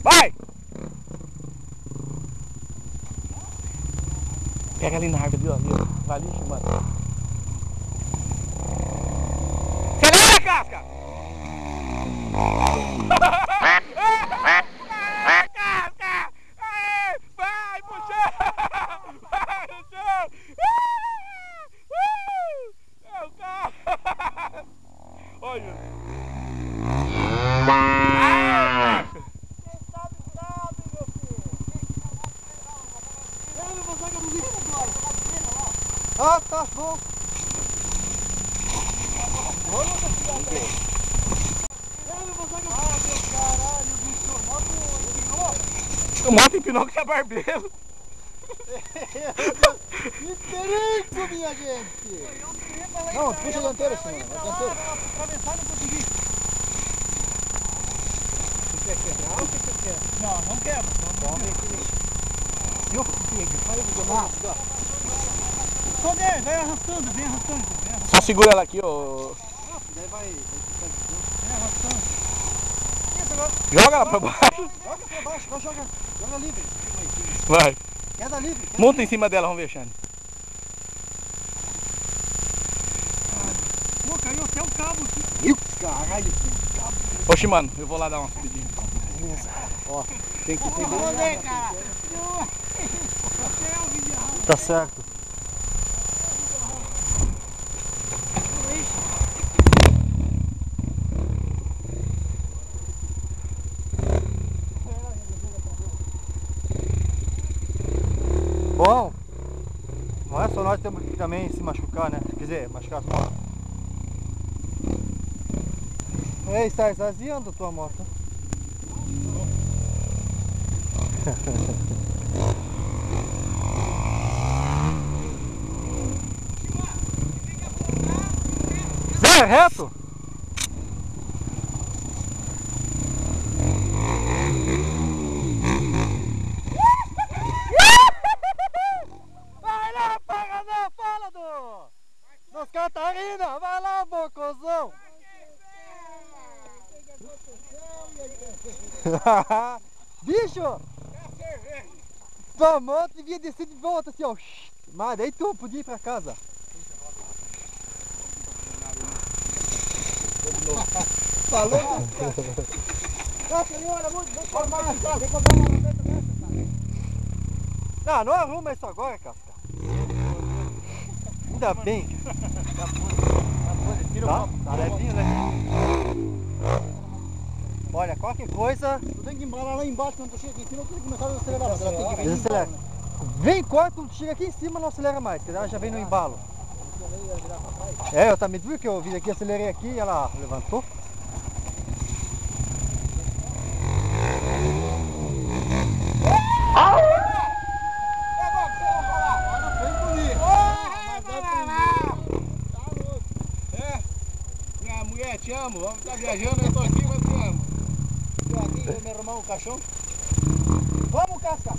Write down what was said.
Vai! Pega ali na árvore, ali, ó. Vai ali, mano. Acelera, Casca! Casca! Aê! Vai pro chão! Vai pro chão! É o carro! Olha! Ah, tá bom. Ah, meu caralho, bicho, O moto empinou que é barbeiro. Diferente, minha gente. Não, puxa a dianteira, senhor. A dianteira. Atravessar não consegui. Você quer quebrar ou você quer? Não, não quebra. Vamos ver aqui. Eu pego, faz o domar. Só der, vem arrastando, vem arrastando. Só segura ela aqui, ó. Daí vai vem arrastando. Isso agora. Joga ela pra baixo. Joga pra baixo, vai jogar. Joga livre. Vai. Queda livre. Monta em cima dela, vamos ver, Xane. Pô, caiu até o cabo aqui. Ih, caralho, que cabo. Oxe, mano, eu vou lá dar uma subidinha. Ó, tem que ter Vamos ver, cara. Tá certo. Bom, não é só nós que temos que também se machucar, né? Quer dizer, machucar as motos. Ei, está esvaziando a tua moto. Zé, reto! Vai lá, pagador, fala dos Catarina! Vai lá, bocozão! Bicho! Tua moto devia descer de volta assim, ó. Mas daí tu podia ir pra casa. Falou? Ah, senhora, muito bem formado. Vem comprar uma movimento dessa, cara. Não arruma isso agora, Casca. Ainda bem. Tá levinho, né? Olha, qualquer coisa... Tu tem que embalar lá embaixo, quando tu chega aqui em cima, tu tem que começar a acelerar, mas ela tem que vir Desacelera. embalo, né? Vem, corta, tu chega aqui em cima, não acelera mais, porque ela já vem no embalo. É, eu também viu que eu vim aqui, acelerei aqui e ela levantou. Minha mulher, te amo. Vamos estar viajando, eu tô aqui, mas te amo. Eu aqui, eu me arrumar um caixão. Vamos, Casca!